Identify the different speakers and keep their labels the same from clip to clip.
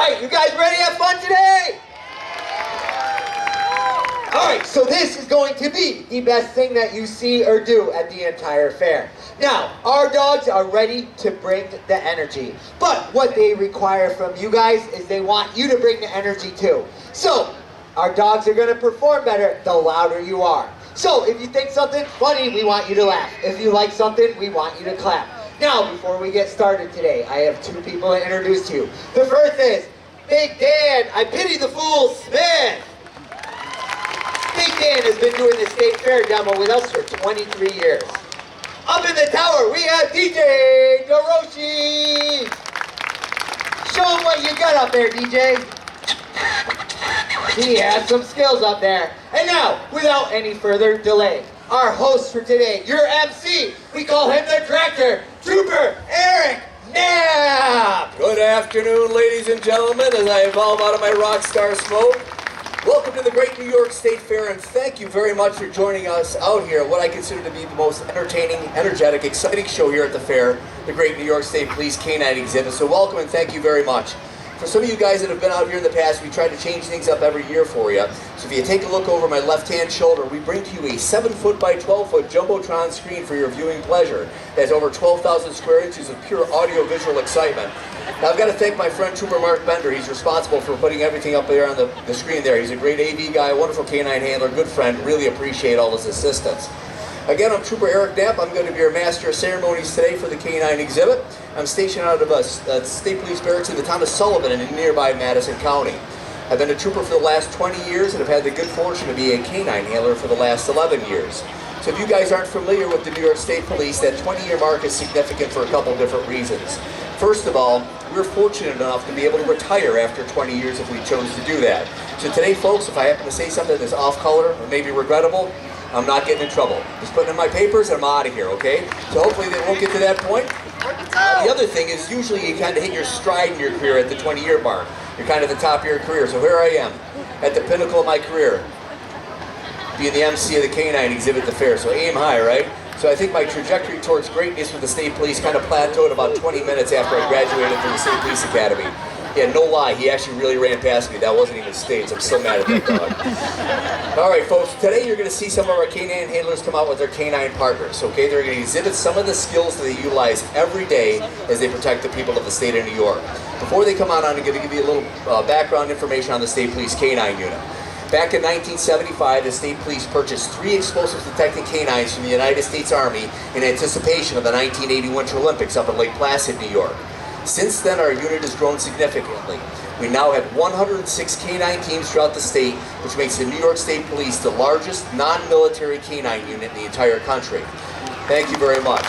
Speaker 1: right, you guys ready to have fun today? All right, so this is going to be the best thing that you see or do at the entire fair. Now, our dogs are ready to bring the energy, but what they require from you guys is they want you to bring the energy too. So, our dogs are going to perform better the louder you are. So, if you think something funny, we want you to laugh. If you like something, we want you to clap. Now, before we get started today, I have two people to introduce to you. The first is Big Dan, I pity the fool, Smith. Big Dan has been doing the state fair demo with us for 23 years. Up in the tower, we have DJ Doroshi. Show them what you got up there, DJ. He has some skills up there. And now, without any further delay, our host for today, your MC, we call him the Tractor, Trooper Eric Knapp.
Speaker 2: Good afternoon, ladies and gentlemen, as I evolve out of my rock star smoke. Welcome to the Great New York State Fair, and thank you very much for joining us out here at what I consider to be the most entertaining, energetic, exciting show here at the fair, the Great New York State Police Canine Exhibit. So welcome and thank you very much. For some of you guys that have been out here in the past, we try to change things up every year for you. So if you take a look over my left-hand shoulder, we bring to you a 7-foot by 12-foot Jumbotron screen for your viewing pleasure. It has over 12,000 square inches of pure audio-visual excitement. Now I've got to thank my friend Trooper Mark Bender. He's responsible for putting everything up there on the screen there. He's a great AV guy, wonderful canine handler, good friend. Really appreciate all his assistance. Again, I'm Trooper Eric Knapp. I'm going to be your master of ceremonies today for the canine exhibit. I'm stationed out of State Police Barracks in the town of Sullivan in nearby Madison County. I've been a trooper for the last 20 years and have had the good fortune to be a canine handler for the last 11 years. So if you guys aren't familiar with the New York State Police, that 20-year mark is significant for a couple different reasons. First of all, we're fortunate enough to be able to retire after 20 years if we chose to do that. So today, folks, if I happen to say something that's off-color or maybe regrettable, I'm not getting in trouble. Just putting in my papers and I'm out of here, okay? So hopefully they won't get to that point. The other thing is usually you kind of hit your stride in your career at the 20-year mark. You're kind of at the top of your career. So here I am at the pinnacle of my career, being the MC of the canine exhibit at the fair. So aim high, right? So I think my trajectory towards greatness with the State Police kind of plateaued about 20 minutes after I graduated from the State Police Academy. Yeah, no lie, he actually really ran past me. That wasn't even staged. I'm so mad at that dog. All right, folks, today you're going to see some of our canine handlers come out with their canine partners, okay? They're going to exhibit some of the skills that they utilize every day as they protect the people of the state of New York. Before they come out, I'm going to give you a little background information on the State Police Canine Unit. Back in 1975, the State Police purchased 3 explosives detecting canines from the United States Army in anticipation of the 1980 Winter Olympics up at Lake Placid, New York. Since then, our unit has grown significantly. We now have 106 canine teams throughout the state, which makes the New York State Police the largest non-military canine unit in the entire country. Thank you very much.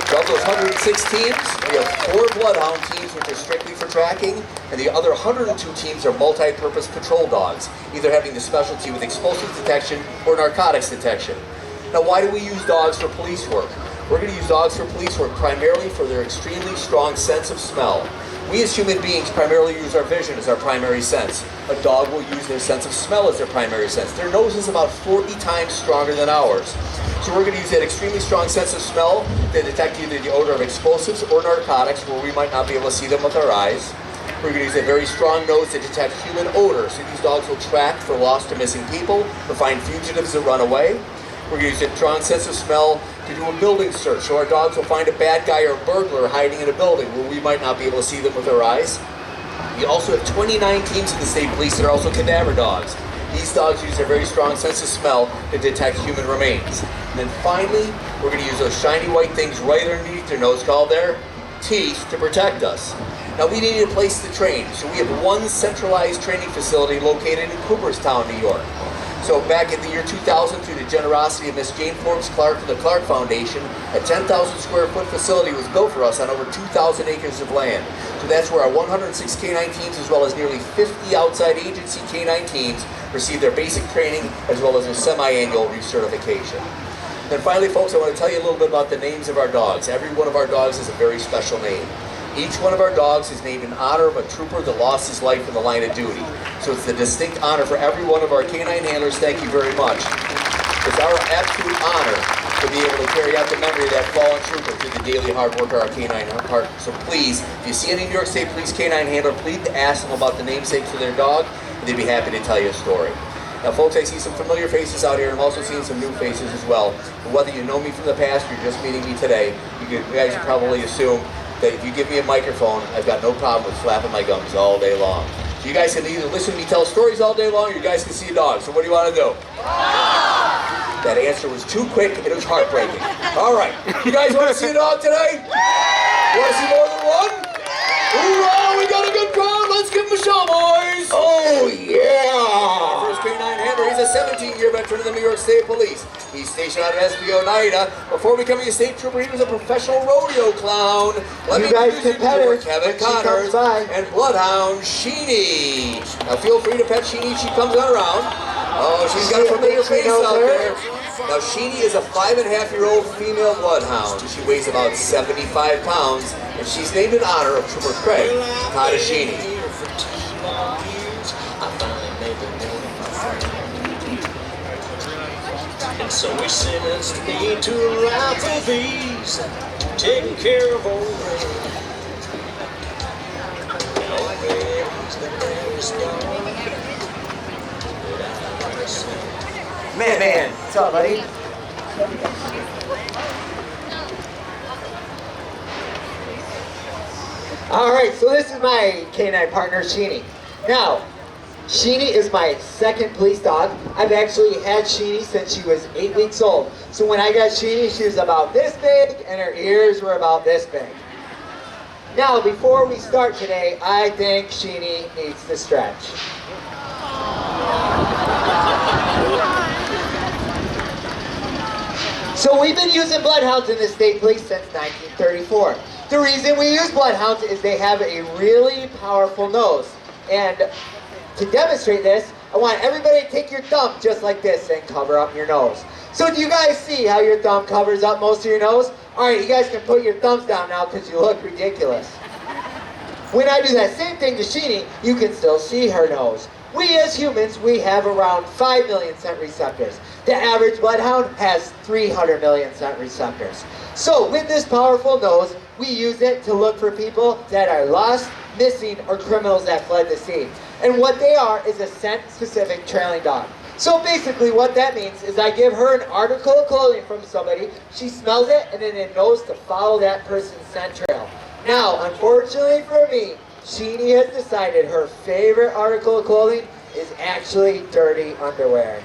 Speaker 2: Of those 106 teams, we have 4 bloodhound teams, which are strictly for tracking, and the other 102 teams are multi-purpose patrol dogs, either having the specialty with explosives detection or narcotics detection. Now, why do we use dogs for police work? We're going to use dogs for police work primarily for their extremely strong sense of smell. We as human beings primarily use our vision as our primary sense. A dog will use their sense of smell as their primary sense. Their nose is about 40 times stronger than ours. So we're going to use that extremely strong sense of smell to detect either the odor of explosives or narcotics where we might not be able to see them with our eyes. We're going to use a very strong nose to detect human odor. So these dogs will track for lost or missing people or find fugitives that run away. We're going to use a strong sense of smell to do a building search. So our dogs will find a bad guy or a burglar hiding in a building where we might not be able to see them with our eyes. We also have 29 teams in the State Police that are also cadaver dogs. These dogs use their very strong sense of smell to detect human remains. And then finally, we're going to use those shiny white things right underneath their nose called their teeth to protect us. Now we needed a place to train, so we have one centralized training facility located in Cooperstown, New York. So back in the year 2000, through the generosity of Miss Jane Forbes Clark and the Clark Foundation, a 10,000 square foot facility was built for us on over 2,000 acres of land. So that's where our 106 canine teams, as well as nearly 50 outside agency canine teams, receive their basic training as well as their semi-annual recertification. Then finally, folks, I want to tell you a little bit about the names of our dogs. Every one of our dogs has a very special name. Each one of our dogs is named in honor of a trooper that lost his life in the line of duty. So it's a distinct honor for every one of our canine handlers. Thank you very much. It's our absolute honor to be able to carry out the memory of that fallen trooper through the daily hard work of our canine partner. So please, if you see any New York State Police canine handler, please ask them about the namesake for their dog, and they'd be happy to tell you a story. Now folks, I see some familiar faces out here, and I'm also seeing some new faces as well. Whether you know me from the past or you're just meeting me today, you guys can probably assume that if you give me a microphone, I've got no problem with flapping my gums all day long. So you guys can either listen to me tell stories all day long, or you guys can see a dog. So what do you want to do? That answer was too quick, and it was heartbreaking. All right, you guys want to see a dog today? Want to see more than one? Hoorah, we got a good crowd. Let's give them a show, boys.
Speaker 1: Oh, yeah.
Speaker 2: Our first canine handler, he's a 17-year veteran of the New York State Police. He's stationed out at SBO Oneida. Before becoming a state trooper, he was a professional rodeo clown. Let
Speaker 1: You guys can pet her
Speaker 2: Kevin
Speaker 1: when she comes
Speaker 2: Connors
Speaker 1: by.
Speaker 2: and Bloodhound Sheeny. Now feel free to pet Sheeny. She comes on around. Oh, she's got a familiar face out there. Now Sheeny is a 5.5-year-old female bloodhound. She weighs about 75 pounds, and she's named in honor of Trooper Craig Sheeny.
Speaker 3: And so we sentenced me to a rifle visa, taking care of old Ray. And old Ray's the bravest dog that I've ever seen.
Speaker 1: Man, what's up, buddy? Alright, so this is my canine partner, Sheeny. Now, Sheeny is my second police dog. I've actually had Sheeny since she was 8 weeks old. So when I got Sheeny, she was about this big, and her ears were about this big. Now, before we start today, I think Sheeny needs to stretch. So we've been using bloodhounds in the state police since 1934. The reason we use bloodhounds is they have a really powerful nose. And to demonstrate this, I want everybody to take your thumb just like this and cover up your nose. So do you guys see how your thumb covers up most of your nose? Alright, you guys can put your thumbs down now because you look ridiculous. When I do that same thing to Sheeny, you can still see her nose. We as humans, we have around 5 million scent receptors. The average bloodhound has 300 million scent receptors. So with this powerful nose, we use it to look for people that are lost, missing, or criminals that fled the scene. And what they are is a scent-specific trailing dog. So basically what that means is I give her an article of clothing from somebody, she smells it, and then it knows to follow that person's scent trail. Now, unfortunately for me, Sheeny has decided her favorite article of clothing is actually dirty underwear.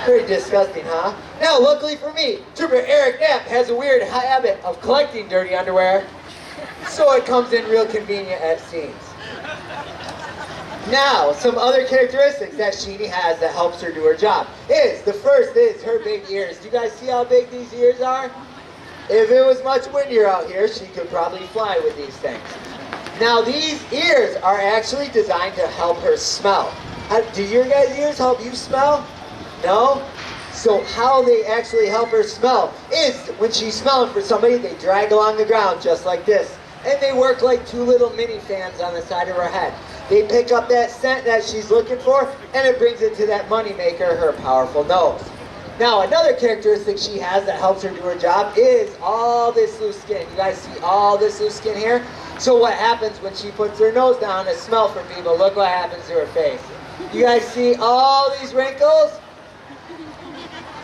Speaker 1: Pretty disgusting, huh? Now, luckily for me, Trooper Eric Knapp has a weird habit of collecting dirty underwear, so it comes in real convenient at scenes. Now, some other characteristics that Sheeny has that helps her do her job the first is her big ears. Do you guys see how big these ears are? If it was much windier out here, she could probably fly with these things. Now, these ears are actually designed to help her smell. Do your guys' ears help you smell? No? So how they actually help her smell is when she's smelling for somebody, they drag along the ground just like this. And they work like two little mini fans on the side of her head. They pick up that scent that she's looking for, and it brings it to that moneymaker, her powerful nose. Now, another characteristic she has that helps her do her job is all this loose skin. You guys see all this loose skin here? So what happens when she puts her nose down to smell for people? Look what happens to her face. You guys see all these wrinkles?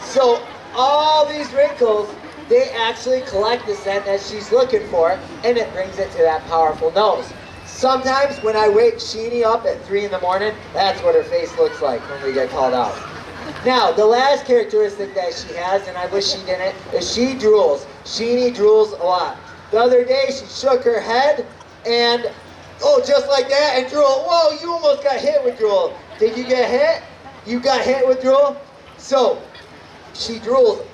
Speaker 1: So all these wrinkles, they actually collect the scent that she's looking for, and it brings it to that powerful nose. Sometimes when I wake Sheeny up at 3 in the morning, that's what her face looks like when we get called out. Now, the last characteristic that she has, and I wish she didn't, is she drools. Sheeny drools a lot. The other day, she shook her head, and, oh, just like that, and drool. Whoa, you almost got hit with drool. Did you get hit? You got hit with drool? So, she drools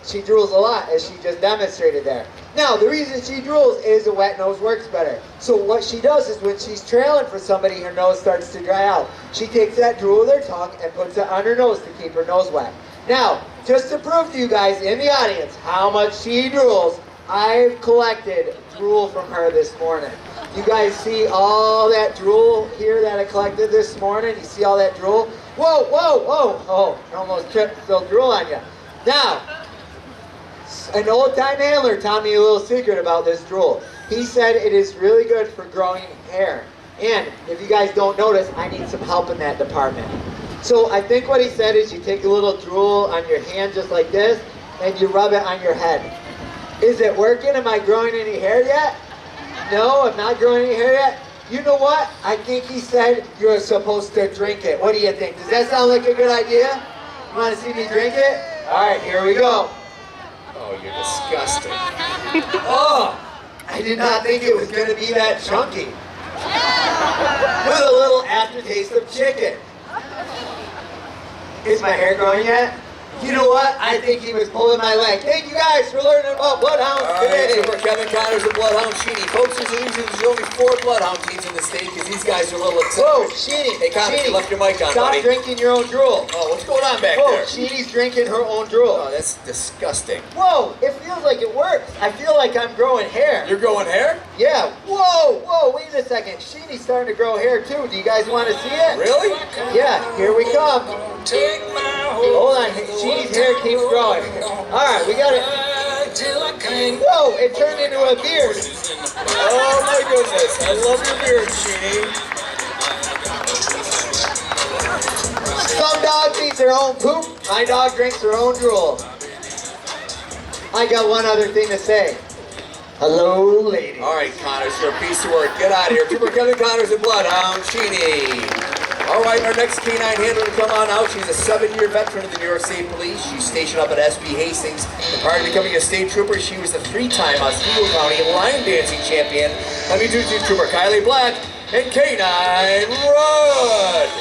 Speaker 1: a lot, as she just demonstrated there. Now, the reason she drools is a wet nose works better. So what she does is when she's trailing for somebody, her nose starts to dry out. She takes that drool with her tongue and puts it on her nose to keep her nose wet. Now, just to prove to you guys in the audience how much she drools, I've collected drool from her this morning. You guys see all that drool here that I collected this morning? You see all that drool? Whoa, whoa, whoa. Oh, I almost tripped, spilled drool on you. Now, An old-time handler taught me a little secret about this drool. He said it is really good for growing hair. And if you guys don't notice, I need some help in that department. So I think what he said is you take a little drool on your hand just like this, and you rub it on your head. Is it working? Am I growing any hair yet? No, I'm not growing any hair yet. You know what? I think he said you're supposed to drink it. What do you think? Does that sound like a good idea? You want to see me drink it? All right, here we go.
Speaker 2: Oh, you're disgusting.
Speaker 1: Oh, I did not think it was going to be that chunky. With a little aftertaste of chicken. Is my hair growing yet? You know what? I think he was pulling my leg. Thank you guys for learning about bloodhounds today.
Speaker 2: Super Kevin Connors and Bloodhound Sheeny. Folks, there's only 4 bloodhound teams in the state because these guys are a little upset.
Speaker 1: Whoa, Sheeny.
Speaker 2: Hey, Connors, you left your mic on,
Speaker 1: Stop
Speaker 2: buddy.
Speaker 1: drinking your own drool.
Speaker 2: Oh, what's going on back
Speaker 1: Whoa,
Speaker 2: there?
Speaker 1: Sheeny's drinking her own drool.
Speaker 2: Oh, that's disgusting.
Speaker 1: Whoa, it feels like it works. I feel like I'm growing hair.
Speaker 2: You're growing hair?
Speaker 1: Yeah. Whoa, wait a second. Sheeny's starting to grow hair too. Do you guys want to see it?
Speaker 2: Really?
Speaker 1: Yeah, here we come. Hold on, Sheeny's hair keeps growing. All right, we got it. Whoa, it turned into a beard.
Speaker 2: Oh my goodness, I love your beard, Sheeny.
Speaker 1: Some dogs eat their own poop. My dog drinks her own drool. I got one other thing to say. Hello, ladies.
Speaker 2: All right, Connors, you're a piece of work. Get out of here. Trooper Kevin Connors and Bloodhound Sheeny. All right, our next canine handler to come on out. She's a 7-year veteran of the New York State Police. She's stationed up at SB Hastings. And prior to becoming a state trooper, she was the 3-time Oswego County line dancing champion. Let me introduce you to Trooper Kylie Black and Canine Rudd.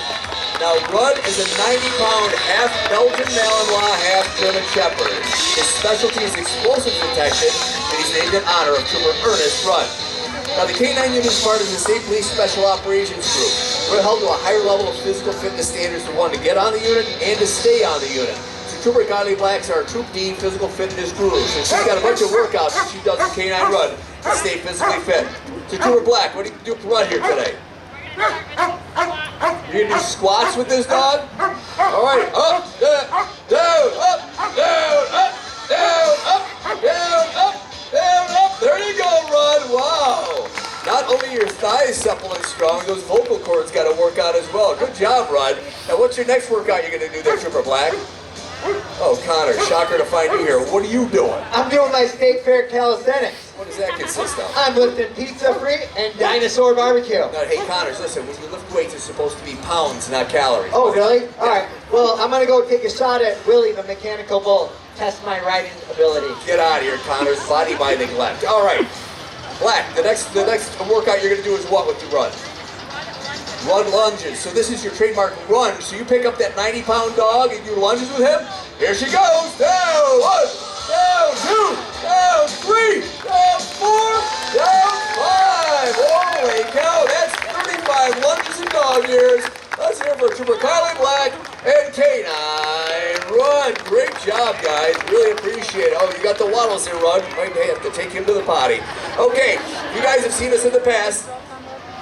Speaker 2: Now, Rudd is a 90-pound half Belgian Malinois, half German Shepherd. His specialty is explosive detection, and he's named in honor of Trooper Ernest Rudd. Now, the Canine unit is part of the State Police Special Operations Group. We're held to a higher level of physical fitness standards for one to get on the unit and to stay on the unit. So Trooper Kylie Black's our Troop Dean physical fitness guru. So she's got a bunch of workouts that she does with Canine Rudd to stay physically fit. So Trooper Black, what do you do for Rudd here today? You gonna do squats with this dog? All right, up, down, up, down, up, down, up, down, up, down, up. There you go, Rudd. Wow. Not only your thighs supple and strong, those vocal cords got to work out as well. Good job, Rudd. Now, what's your next workout you're going to do there, Trooper Black? Oh, Connor, shocker to find you here. What are you doing?
Speaker 1: I'm doing my state fair calisthenics.
Speaker 2: What does that consist of?
Speaker 1: I'm lifting pizza free and dinosaur barbecue.
Speaker 2: Now, hey, Connors, listen, when you lift weights, it's supposed to be pounds, not calories.
Speaker 1: Oh, really? All right. Well, I'm going to go take a shot at Willie the mechanical bull. Test my riding ability.
Speaker 2: Get out of here, Connors. Body by neglect. All right. Black, the next workout you're going to do is what with your run? Run lunges. So this is your trademark run. So you pick up that 90-pound dog and you lunges with him. Here she goes. Down 1, down 2, down 3, down 4, down 5. Holy cow, that's 35 lunges in dog years. Let's hear for Trooper Kylie Black and Canine Rudd. Great job, guys. Really appreciate it. Oh, you got the waddles here, Rudd. Might have to take him to the potty. Okay, you guys have seen us in the past.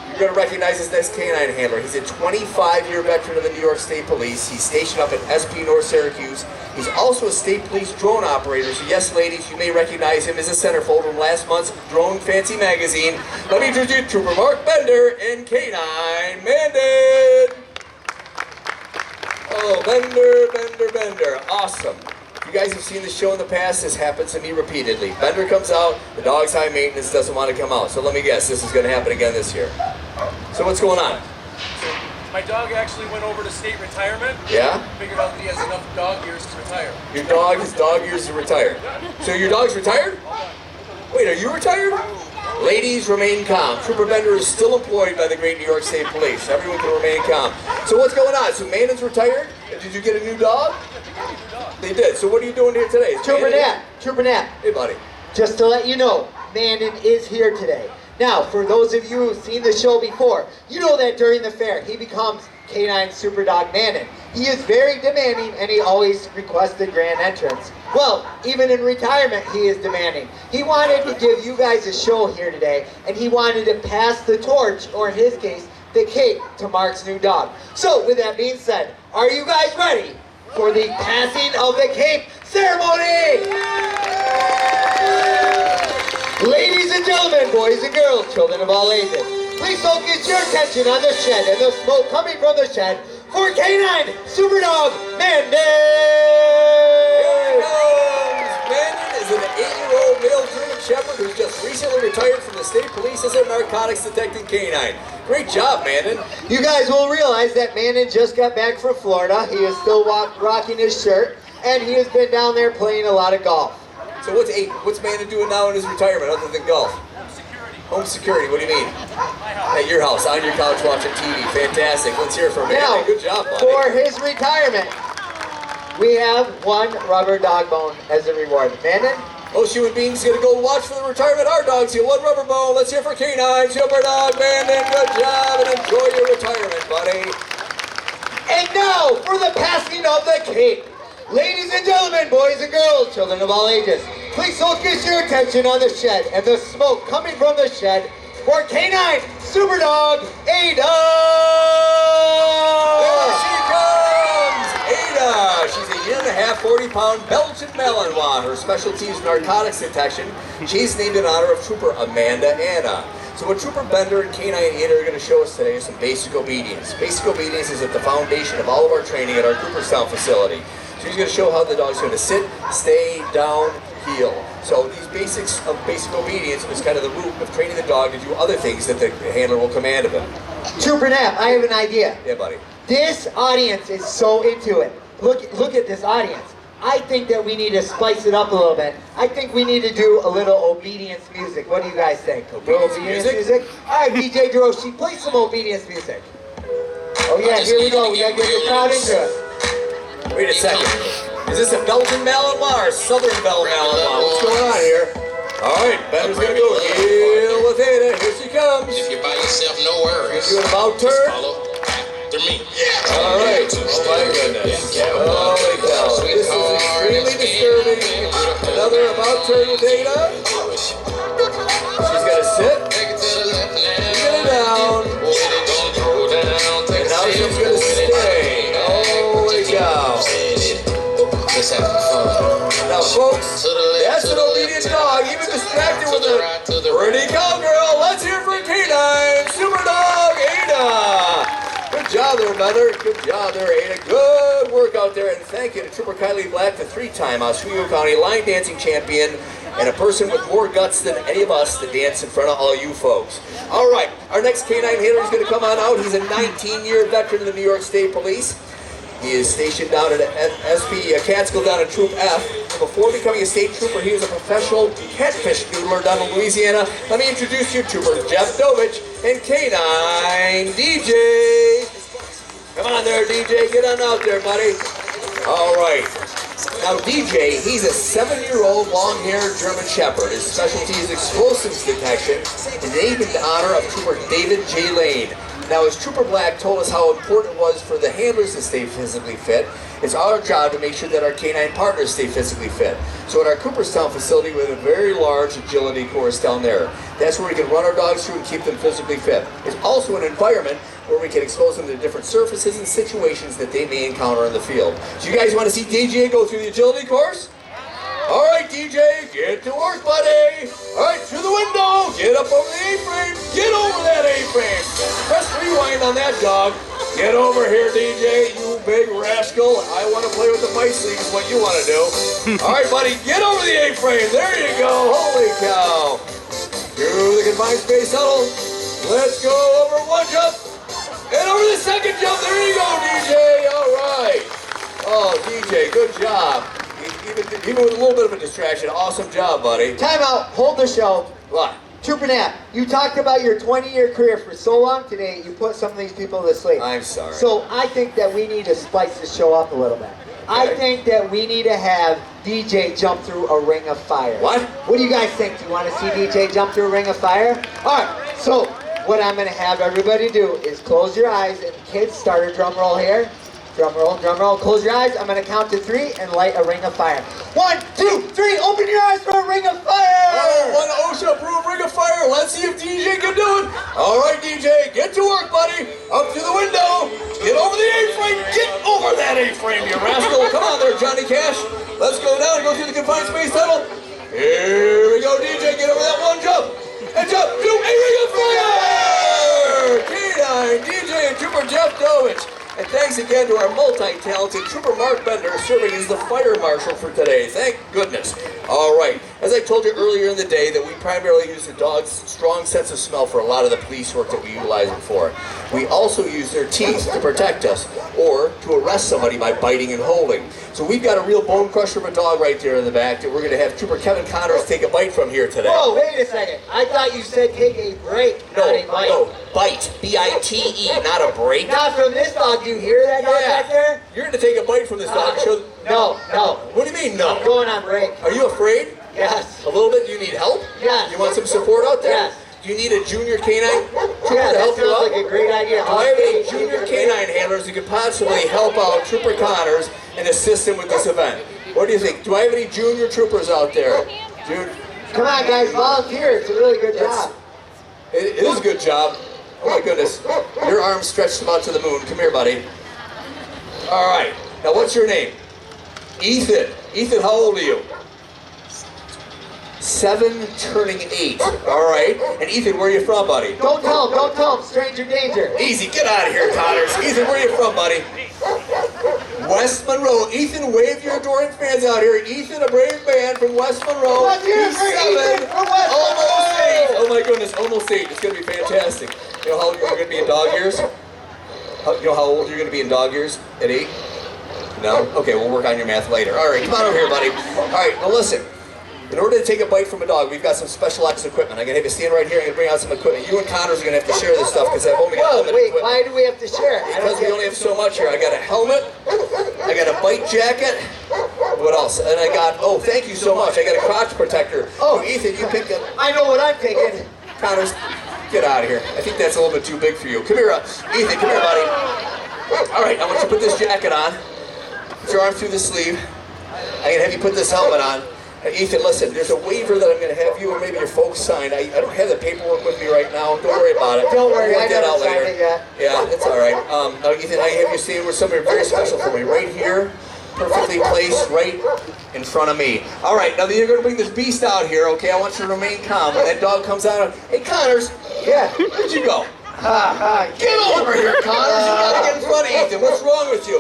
Speaker 2: You're going to recognize this next canine handler. He's a 25-year veteran of the New York State Police. He's stationed up at SP North Syracuse. He's also a state police drone operator. So yes, ladies, you may recognize him as a centerfold from last month's Drone Fancy magazine. Let me introduce you to Trooper Mark Bender and Canine Manded. Oh, Bender. Awesome. If you guys have seen the show in the past, this happens to me repeatedly. Bender comes out, the dog's high maintenance, doesn't want to come out. So let me guess, this is going to happen again this year. So what's going on?
Speaker 4: My dog actually went over to state retirement.
Speaker 2: Yeah?
Speaker 4: Figured out that he has enough dog years to retire.
Speaker 2: Your dog has dog years to retire. So your dog's retired? Wait, are you retired? Ladies, remain calm. Trooper Bender is still employed by the great New York State Police. Everyone can remain calm. So what's going on? So Manon's retired? Did you get a new dog? They did. So what are you doing here today?
Speaker 1: Trooper Nat.
Speaker 2: Hey, buddy.
Speaker 1: Just to let you know, Manon is here today. Now, for those of you who've seen the show before, you know that during the fair, he becomes Canine Super Dog Manon. He is very demanding, and he always requests the grand entrance. Well, even in retirement, he is demanding. He wanted to give you guys a show here today, and he wanted to pass the torch, or in his case, the cape, to Mark's new dog. So, with that being said, are you guys ready? for the passing of the cape ceremony. Ladies and gentlemen, boys and girls, children of all ages, please focus your attention on the shed and the smoke coming from the shed for Canine Superdog Mandan.
Speaker 2: Mandan is an 8-year-old male German Shepherd who's just recently retired from the state police as a narcotics detecting canine. Great job, Mandan.
Speaker 1: You guys will realize that Mandan just got back from Florida. He is still rocking his shirt, and he has been down there playing a lot of golf.
Speaker 2: So what's Mandan doing now in his retirement other than golf? Home security, what do you mean? At your house, on your couch watching TV. Fantastic. Let's hear it from Mandan.
Speaker 1: Now,
Speaker 2: Good job, buddy.
Speaker 1: for his retirement, we have one rubber dog bone as a reward. Mandan?
Speaker 2: Most human beings gonna go watch for the retirement. Our dogs get one rubber bone. Let's hear for Canine Superdog Mandan. Good job and enjoy your retirement, buddy.
Speaker 1: And now for the passing of the cape. Ladies and gentlemen, boys and girls, children of all ages, please focus your attention on the shed and the smoke coming from the shed for Canine Superdog Ada.
Speaker 2: There she comes! Ada! She's a year and a half, 40-pound Belgian Malinois. Her specialty is narcotics detection. She's named in honor of Trooper Amanda Anna. So what Trooper Bender and Canine Ada are going to show us today is some basic obedience. Basic obedience is at the foundation of all of our training at our Cooperstown facility. So he's going to show how the dog's going to sit, stay, down, heel. So these basics of basic obedience is kind of the root of training the dog to do other things that the handler will command of him.
Speaker 1: Trooper Knapp, I have an idea.
Speaker 2: Yeah, buddy.
Speaker 1: This audience is so into it. Look at this audience. I think that we need to spice it up a little bit. I think we need to do a little obedience music. What do you guys think?
Speaker 2: Obedience music?
Speaker 1: All right, DJ Hiroshi, play some obedience music. Oh yeah, here we go. We gotta get the crowd into it.
Speaker 2: Wait a second. Is this a Belgian Malinois or Southern Belle Malinois? What's going on here? All right, Bender's gonna go heel with Ada. Here she comes.
Speaker 5: If you're by yourself, no worries.
Speaker 2: She's doing a mouth
Speaker 5: Just
Speaker 2: turn.
Speaker 5: follow after me.
Speaker 2: All right. Oh my goodness. Holy cow. This is extremely disturbing. Another about turn with Ada. She's gonna sit.
Speaker 5: Take it to the left now.
Speaker 2: Get her down. And now she's gonna stay. Holy cow.
Speaker 5: Let's have some fun.
Speaker 2: Now, folks, that's an obedient dog, even distracted with a pretty cowgirl. Let's hear for Canine Superdog Ada. Good job there, Mother. Good job there, Ada. Good work out there. And thank you to Trooper Kylie Black, the 3-time Oswego County line dancing champion, and a person with more guts than any of us to dance in front of all you folks. All right, our next canine handler is going to come on out. He's a 19-year veteran of the New York State Police. He is stationed down at SP Catskill down in Troop F. Before becoming a state trooper, he was a professional catfish noodler down in Louisiana. Let me introduce you to Trooper Jeff Dovich and Canine DJ. Come on there, DJ. Get on out there, buddy. All right. Now, DJ, he's a 7-year-old long-haired German Shepherd. His specialty is explosives detection, and named in honor of Trooper David J. Lane. Now, as Trooper Black told us how important it was for the handlers to stay physically fit, it's our job to make sure that our canine partners stay physically fit. So at our Cooperstown facility, we have a very large agility course down there. That's where we can run our dogs through and keep them physically fit. It's also an environment where we can expose them to different surfaces and situations that they may encounter in the field. So you guys want to see DJ go through the agility course? All right, DJ, get to work, buddy. All right, through the window. Get up over the A-frame. Get over that A-frame. Press rewind on that dog. Get over here, DJ, you big rascal. I want to play with the mice league is what you want to do. All right, buddy, get over the A-frame. There you go. Holy cow. Through the confined space tunnel. Let's go over one jump. And over the second jump. There you go, DJ. All right. Oh, DJ, good job. Even with a little bit of a distraction, awesome job, buddy.
Speaker 1: Time out. Hold the show.
Speaker 2: What?
Speaker 1: Trooper Knapp, you talked about your 20-year career for so long today, you put some of these people to sleep.
Speaker 2: I'm sorry.
Speaker 1: So I think that we need to spice the show up a little bit. I think that we need to have DJ jump through a ring of fire.
Speaker 2: What?
Speaker 1: What do you guys think? Do you want to see DJ jump through a ring of fire? All right, so what I'm going to have everybody do is close your eyes, and kids, start a drum roll here. Drum roll, drum roll. Close your eyes. I'm going to count to 3 and light a ring of fire. 1, 2, 3. Open your eyes for a ring of fire.
Speaker 2: One OSHA approved ring of fire. Let's see if DJ can do it. All right, DJ, get to work, buddy. Up to the window. Get over the A-frame. Get over that A-frame, you rascal. thanks again to our multi-talented Trooper Mark Bender serving as the fire marshal for today. Thank goodness. All right, as I told you earlier in the day that we primarily use the dog's strong sense of smell for a lot of the police work that we utilize it for. We also use their teeth to protect us or to arrest somebody by biting and holding. So we've got a real bone crusher of a dog right there in the back that we're going to have Trooper Kevin Connors take a bite from here today.
Speaker 1: Whoa, wait a second. I thought you said take a break, not a bite.
Speaker 2: No, bite. B-I-T-E, not a break.
Speaker 1: Not from this dog. Do you hear that dog back there?
Speaker 2: You're going to take a bite from this dog.
Speaker 1: No.
Speaker 2: What do you mean, no?
Speaker 1: I'm going on break.
Speaker 2: Are you afraid?
Speaker 1: Yes.
Speaker 2: A little bit? Do you need help?
Speaker 1: Yes.
Speaker 2: You want some support out there?
Speaker 1: Yes.
Speaker 2: Do you need a junior canine trooper
Speaker 1: Yeah,
Speaker 2: to
Speaker 1: that
Speaker 2: help you
Speaker 1: sounds
Speaker 2: out?
Speaker 1: like a great idea.
Speaker 2: Do I have any junior canine handlers who could possibly help out Trooper Connors and assist him with this event? What do you think? Do I have any junior troopers out there? Dude,
Speaker 1: Come on, guys, volunteer. It's a really good job.
Speaker 2: it is a good job. Oh my goodness. Your arms stretched about to the moon. Come here, buddy. All right. Now, what's your name? Ethan. Ethan, how old are you? 7 turning 8. All right. And Ethan, where are you from, buddy?
Speaker 1: Don't tell him, stranger danger.
Speaker 2: Easy, get out of here, Connors. Ethan, where are you from, buddy? West Monroe. Ethan, wave your adoring fans out here. Ethan, a brave man from West Monroe.
Speaker 1: Let's hear it
Speaker 2: He's
Speaker 1: for
Speaker 2: 7.
Speaker 1: Ethan from West
Speaker 2: Almost
Speaker 1: Monroe.
Speaker 2: 8. Oh my goodness, almost 8. It's going to be fantastic. You know how old you're going to be in dog years? You know how old you're going to be in dog years? At 8? No? Okay, we'll work on your math later. All right, come on over here, buddy. All right, now listen. In order to take a bite from a dog, we've got some specialized equipment. I'm going to have you stand right here. I'm going to bring out some equipment. You and Connors are going to have to share this stuff because I've only got
Speaker 1: Whoa,
Speaker 2: limited
Speaker 1: wait,
Speaker 2: equipment.
Speaker 1: why do we have to share it?
Speaker 2: Because we only have so much here. I got a helmet, I got a bite jacket, what else? And I got, oh, thank you so much. I got a crotch protector. Oh, Ethan, you picked up.
Speaker 1: I know what I'm taking.
Speaker 2: Connors, get out of here. I think that's a little bit too big for you. Come here, Ethan, come here, buddy. All right, I want you to put this jacket on. Put your arm through the sleeve. I'm going to have you put this helmet on. Ethan, listen, there's a waiver that I'm going to have you or maybe your folks sign. I don't have the paperwork with me right now. Don't worry about it.
Speaker 1: Don't worry,
Speaker 2: We'll
Speaker 1: I
Speaker 2: work that out
Speaker 1: haven't signed
Speaker 2: later.
Speaker 1: it yet.
Speaker 2: Yeah, it's all right. Now, Ethan, I have you stand with somebody very special for me. Right here, perfectly placed right in front of me. All right, now you're going to bring this beast out here, okay? I want you to remain calm. When that dog comes out, hey, Connors,
Speaker 1: Yeah.
Speaker 2: where'd you go?
Speaker 1: Get
Speaker 2: Get over here, Connors. You got to get in front of Ethan. What's wrong with you?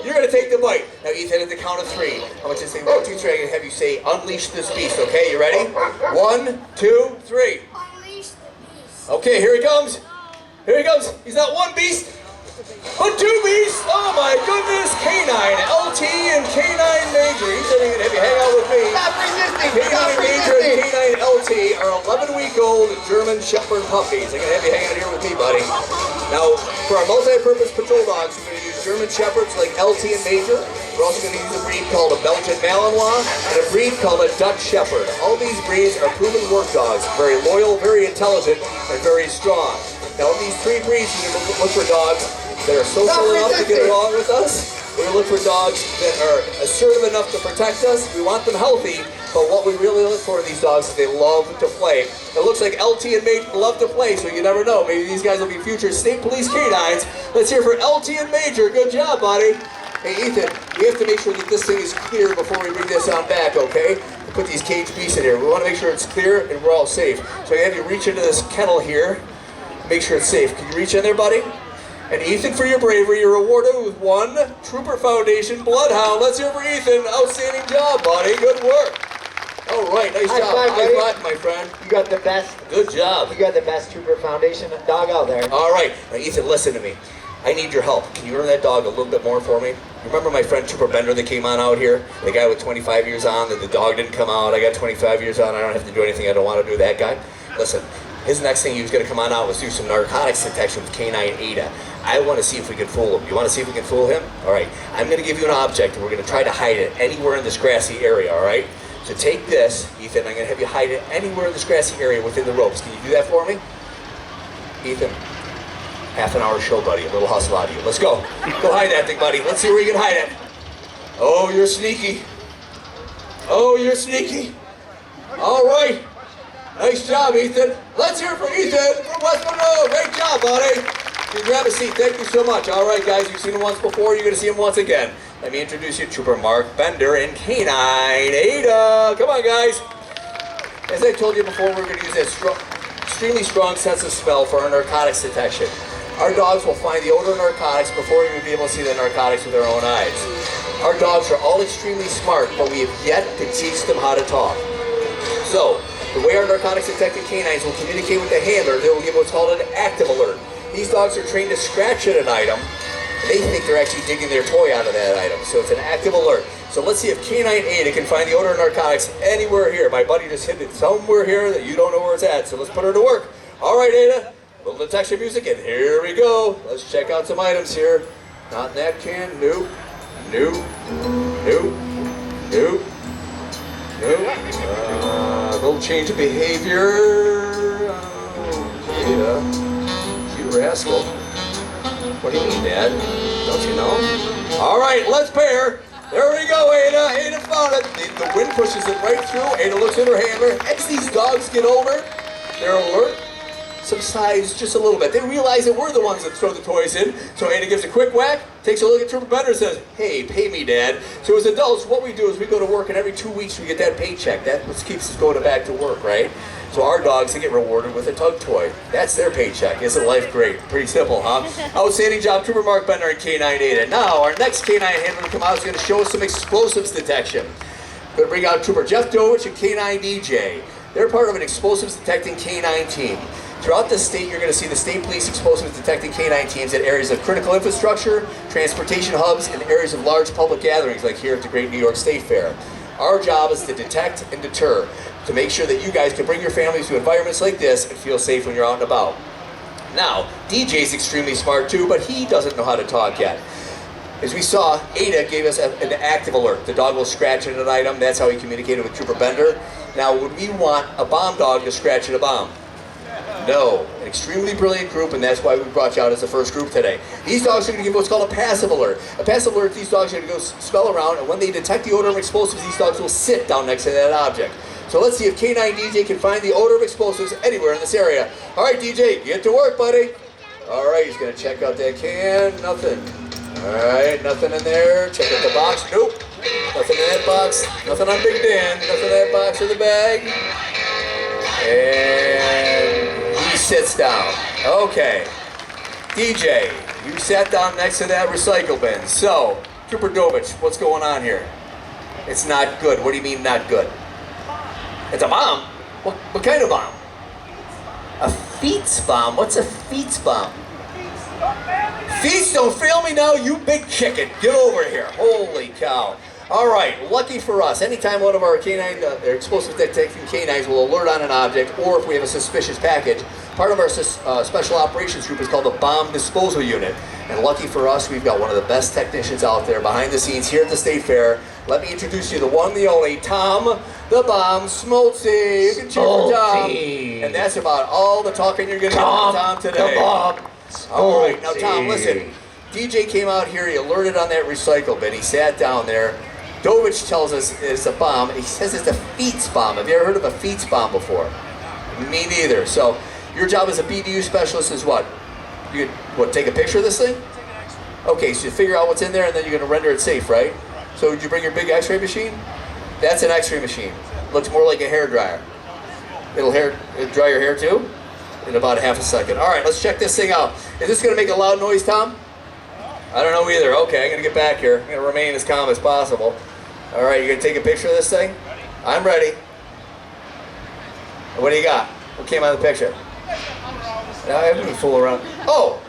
Speaker 2: You're going to take the bite. Now, Ethan, at the count of 3. I want you to say 1, 2, 3. I'm going to have you say, unleash this beast, okay? You ready? 1, 2, 3.
Speaker 6: Unleash the beast.
Speaker 2: Okay, here he comes. Here he comes. He's not one beast, but 2 beasts. Oh, my goodness. Canine, LT, and Canine Major. He's going to have you hang out with me.
Speaker 1: Stop resisting!
Speaker 2: Canine Major and Canine LT are 11-week-old German Shepherd puppies. I'm going to have you hang out here with me, buddy. Now, for our multi-purpose patrol dogs, we're going to use German Shepherds like LT and Major. We're also going to use a breed called a Belgian Malinois and a breed called a Dutch Shepherd. All these breeds are proven work dogs, very loyal, very intelligent, and very strong. Now, in these 3 breeds, we're going to look for dogs that are social enough to get along with us. We're going to look for dogs that are assertive enough to protect us. We want them healthy, but what we really look for in these dogs is they love to play. It looks like LT and Major love to play, so you never know. Maybe these guys will be future state police canines. Let's hear for LT and Major. Good job, buddy. Hey, Ethan, we have to make sure that this thing is clear before we bring this on back, okay? We put these cage beasts in here. We want to make sure it's clear and we're all safe. So I have you reach into this kennel here, make sure it's safe. Can you reach in there, buddy? And Ethan, for your bravery, you're rewarded with 1 Trooper Foundation Bloodhound. Let's hear for Ethan. Outstanding job, buddy. Good work. All right, nice job.
Speaker 1: five, buddy.
Speaker 2: High five, my friend.
Speaker 1: You got the best.
Speaker 2: Good job.
Speaker 1: You got the best Trooper Foundation dog out there.
Speaker 2: All right, now Ethan, listen to me. I need your help. Can you earn that dog a little bit more for me? Remember my friend Trooper Bender that came on out here? The guy with 25 years on, that the dog didn't come out. I got 25 years on. I don't have to do anything I don't want to do. That guy? Listen, his next thing he was going to come on out was do some narcotics detection with Canine Ada. I want to see if we can fool him. You want to see if we can fool him? All right. I'm going to give you an object, and we're going to try to hide it anywhere in this grassy area, all right? So take this, Ethan. I'm going to have you hide it anywhere in this grassy area within the ropes. Can you do that for me? Ethan, half an hour show, buddy. A little hustle out of you. Let's go. Go hide that thing, buddy. Let's see where you can hide it. Oh, you're sneaky. Oh, you're sneaky. All right. Nice job, Ethan. Let's hear it for Ethan from West Monroe. Great job, buddy. You can grab a seat. Thank you so much. All right, guys, you've seen him once before. You're going to see him once again. Let me introduce you to Trooper Mark Bender and Canine Ada. Come on, guys. As I told you before, we're going to use that extremely strong sense of smell for our narcotics detection. Our dogs will find the odor of narcotics before you would be able to see the narcotics with their own eyes. Our dogs are all extremely smart, but we have yet to teach them how to talk. So, the way our narcotics detecting canines will communicate with the handler, they will give what's called an active alert. These dogs are trained to scratch at an item. They think they're actually digging their toy out of that item. So it's an active alert. So let's see if Canine Ada can find the odor of narcotics anywhere here. My buddy just hit it somewhere here that you don't know where it's at. So let's put her to work. All right, Ada. Little detection music, and here we go. Let's check out some items here. Not in that can. Nope. Nope. Nope. Nope. Nope. Little change of behavior. Ada. You rascal. What do you mean, Dad? Don't you know? All right, let's pair. There we go, Ada. Ada found it. The wind pushes it right through. Ada looks at her handler. As these dogs get older, they're alert. Subsides just a little bit. They realize that we're the ones that throw the toys in. So Ada gives a quick whack, takes a look at Trooper Bender and says, hey, pay me, Dad. So as adults, what we do is we go to work, and every 2 weeks we get that paycheck. That keeps us going back to work, right? So our dogs, they get rewarded with a tug toy. That's their paycheck. Isn't life great? Pretty simple, huh? Outstanding job, Trooper Mark Bender and Canine Ada. Now, our next Canine handler to come out is going to show us some explosives detection. Going to bring out Trooper Jeff Dovich and Canine DJ. They're part of an explosives detecting canine team. Throughout the state, you're going to see the state police explosives detecting canine teams at areas of critical infrastructure, transportation hubs, and areas of large public gatherings like here at the Great New York State Fair. Our job is to detect and deter, to make sure that you guys can bring your families to environments like this and feel safe when you're out and about. Now, DJ's extremely smart too, but he doesn't know how to talk yet. As we saw, Ada gave us an active alert. The dog will scratch at an item. That's how he communicated with Trooper Bender. Now, would we want a bomb dog to scratch at a bomb? No. An extremely brilliant group, and that's why we brought you out as the first group today. These dogs are going to give what's called a passive alert. A passive alert, these dogs are going to go spell around, and when they detect the odor of explosives, these dogs will sit down next to that object. So let's see if Canine DJ can find the odor of explosives anywhere in this area. All right, DJ, get to work, buddy. All right, he's going to check out that can. Nothing. All right, nothing in there. Check out the box. Nope. Nothing in that box. Nothing on Big Dan. Nothing in that box or the bag. And he sits down. Okay. DJ, you sat down next to that recycle bin. So, Trooper Dovich, what's going on here? It's not good. What do you mean not good? It's a bomb? What kind of bomb? A Feets bomb? What's a Feets bomb? Feets don't fail me now, you big chicken. Get over here. Holy cow. All right, lucky for us, anytime one of our canine, explosive detecting canines will alert on an object, or if we have a suspicious package, part of our special operations group is called the Bomb Disposal Unit. And lucky for us, we've got one of the best technicians out there behind the scenes here at the State Fair. Let me introduce you to the one, the only, Tom the Bomb Smoltzy. You can cheer for Tom. And that's about all the talking you're going to get from Tom today. All right, now Tom, listen. DJ came out here, he alerted on that recycle bin, he sat down there. Dovich tells us it's a bomb. He says it's a Feets bomb. Have you ever heard of a Feets bomb before? Me neither. So your job as a BDU specialist is what? You could, take a picture of this thing? Okay, so you figure out what's in there and then you're going to render it safe, right? So did you bring your big x-ray machine? That's an x-ray machine. Looks more like a hair dryer. It'll dry your hair too? In about half a second. All right, let's check this thing out. Is this going to make a loud noise, Tom? I don't know either. Okay, I'm going to get back here. I'm going to remain as calm as possible. All right, you going to take a picture of this thing? I'm ready. What do you got? What came out of the picture? No, I haven't been fooling around. Oh,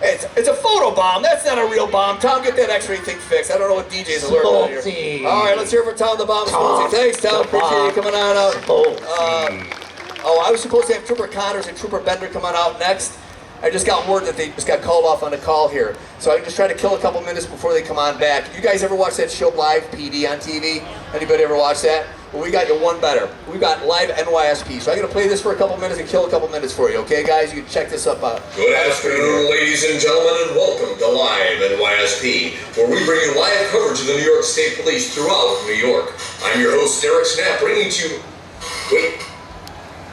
Speaker 2: it's a photo bomb. That's not a real bomb. Tom, get that x-ray thing fixed. I don't know what DJ's alerting on here. All right, let's hear it for Tom the Bomb Smoltzy. Thanks, Tom. Appreciate you coming on out. I was supposed to have Trooper Connors and Trooper Bender come on out next. I just got word that they just got called off on a call here. So I can just try to kill a couple minutes before they come on back. You guys ever watch that show Live PD on TV? Anybody ever watch that? Well, we got you one better. We've got Live NYSP. So I'm going to play this for a couple minutes and kill a couple minutes for you. Okay, guys? You can check this up out.
Speaker 7: Good afternoon, ladies and gentlemen, and welcome to Live NYSP, where we bring you live coverage of the New York State Police throughout New York. I'm your host, Derek Snap, bringing to you... Wait.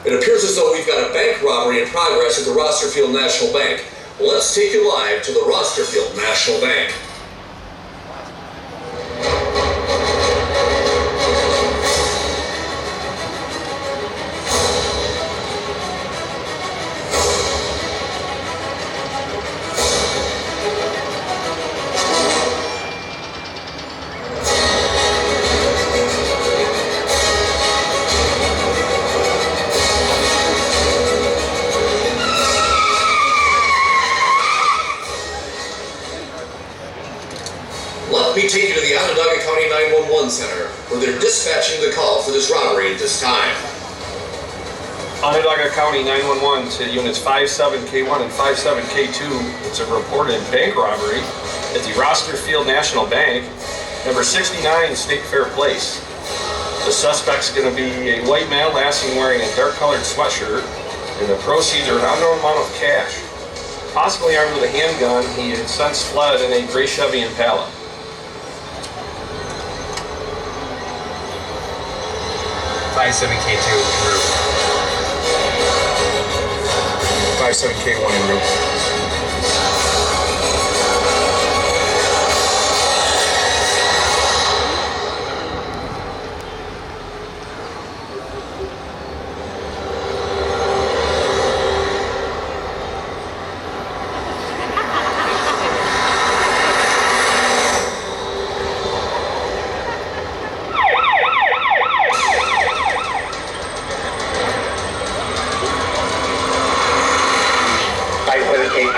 Speaker 7: It appears as though we've got a bank robbery in progress at the Rosterfield National Bank. Let's take you live to the Rosterfield National Bank. 911 center, where they're dispatching the call for this robbery at this time.
Speaker 8: Onondaga County 911 to units 57K1 and 57K2. It's a reported bank robbery at the Rosterfield National Bank, number 69 State Fair Place. The suspect's going to be a white male, last seen wearing a dark-colored sweatshirt, and the proceeds are an unknown amount of cash. Possibly armed with a handgun, he had since fled in a gray Chevy Impala.
Speaker 9: 57K2 en route. 57K1 en route.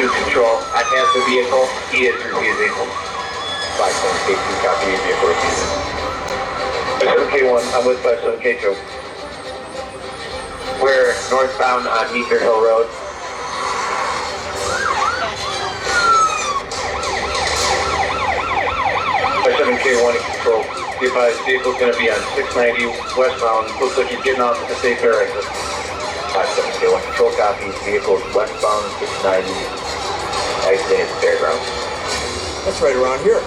Speaker 10: Control, I have the vehicle, he is refusing. 57K2, copy, vehicle refusing. 57K1, I'm with 57K2. We're northbound on Meeker Hill Road. K1 in control. Be advised, vehicle's going to be on 690 westbound. Looks like you're getting off at the State Fair exit. 57K1 control, copy. Vehicle's westbound 690. Exiting at the fairgrounds.
Speaker 2: That's right around here.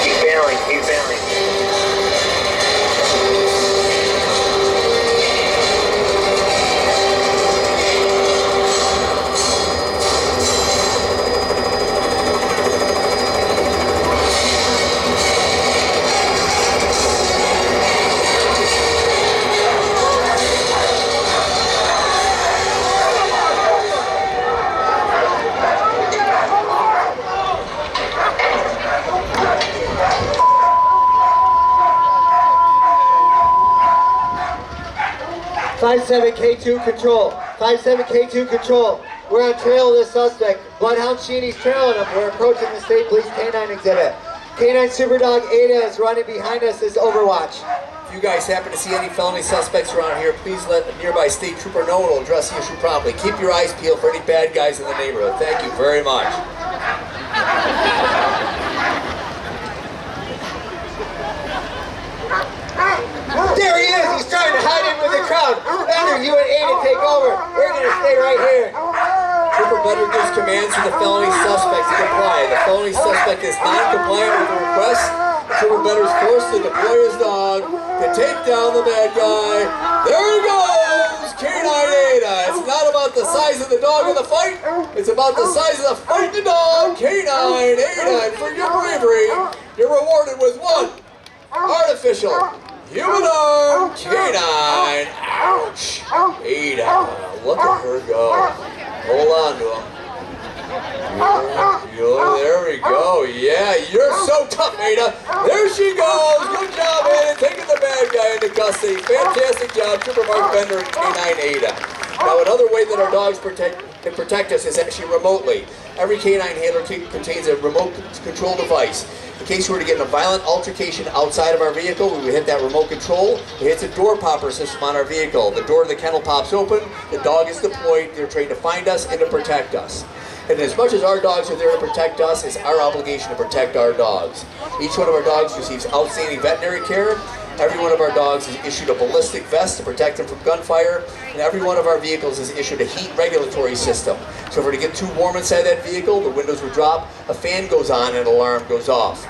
Speaker 10: Keep bailing, keep bailing.
Speaker 1: K2 control. 57K2 control. We're on trail of the suspect. Bloodhound Sheeney's trailing him. We're approaching the State Police Canine exhibit. Canine Superdog Ada is running behind us as Overwatch.
Speaker 2: If you guys happen to see any felony suspects around here, please let the nearby state trooper know and we'll address the issue promptly. Keep your eyes peeled for any bad guys in the neighborhood. Thank you very much.
Speaker 1: There he is! He's trying to hide in with the crowd. Better, you and Ada take over. We're going to stay right here.
Speaker 2: Trooper Better gives commands to the felony suspect to comply. The felony suspect is non-compliant with the request. Trooper Better is forced to deploy his dog to take down the bad guy. There he goes! Canine Ada. It's not about the size of the dog in the fight. It's about the size of the fight in the dog. Canine Ada. And for your bravery, you're rewarded with one artificial human arm canine. Ouch. Ada. Look at her go. Hold on to him. There we go. Yeah, you're so tough, Ada. There she goes. Good job, Ada. Taking the bad guy into custody. Fantastic job, Trooper Mark Bender and Canine Ada. Now, another way that our dogs can protect us is actually remotely. Every canine handler contains a remote control device. In case we were to get in a violent altercation outside of our vehicle, we would hit that remote control. It hits a door popper system on our vehicle. The door of the kennel pops open. The dog is deployed. They're trained to find us and to protect us. And as much as our dogs are there to protect us, it's our obligation to protect our dogs. Each one of our dogs receives outstanding veterinary care. Every one of our dogs is issued a ballistic vest to protect them from gunfire, and every one of our vehicles is issued a heat regulatory system. So if we're to get too warm inside that vehicle, the windows will drop, a fan goes on, and an alarm goes off.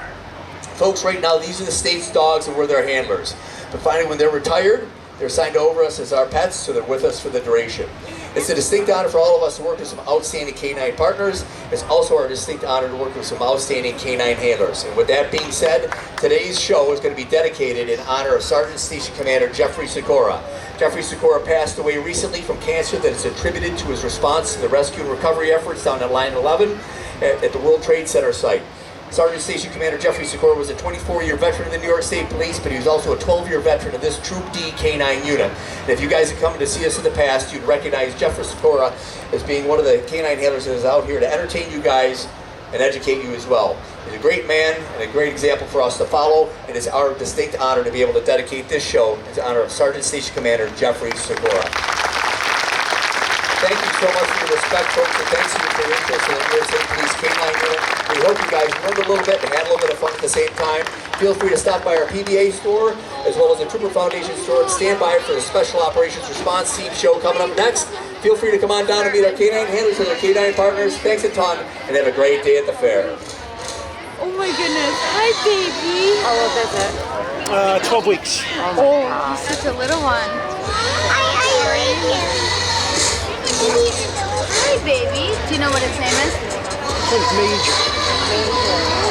Speaker 2: Folks, right now, these are the state's dogs and we're their handlers. But finally, when they're retired, they're assigned over us as our pets, so they're with us for the duration. It's a distinct honor for all of us to work with some outstanding canine partners. It's also our distinct honor to work with some outstanding canine handlers. And with that being said, today's show is going to be dedicated in honor of Sergeant Station Commander Jeffrey Sikora. Jeffrey Sikora passed away recently from cancer that is attributed to his response to the rescue and recovery efforts down at Line 11 at the World Trade Center site. Sergeant Station Commander Jeffrey Sikora was a 24-year veteran of the New York State Police, but he was also a 12-year veteran of this Troop D Canine unit. And if you guys have come to see us in the past, you'd recognize Jeffrey Sikora as being one of the canine handlers that is out here to entertain you guys and educate you as well. He's a great man and a great example for us to follow, and it's our distinct honor to be able to dedicate this show in honor of Sergeant Station Commander Jeffrey Sikora. Thank you so much for your respect, folks, and thanks you for your interest in the New York State Police Canine Unit. We hope you guys learned a little bit and had a little bit of fun at the same time. Feel free to stop by our PBA store, as well as the Trooper Foundation store, and stand by for the Special Operations Response Team show coming up next. Feel free to come on down and meet our canine handlers and our canine partners. Thanks a ton, and have a great day at the fair.
Speaker 11: Oh my goodness. Hi, baby.
Speaker 12: How old is it?
Speaker 11: 12 weeks.
Speaker 12: Oh, he's such a little one. Hi, baby. Do you know what his name is?
Speaker 11: It's Major.
Speaker 12: Major.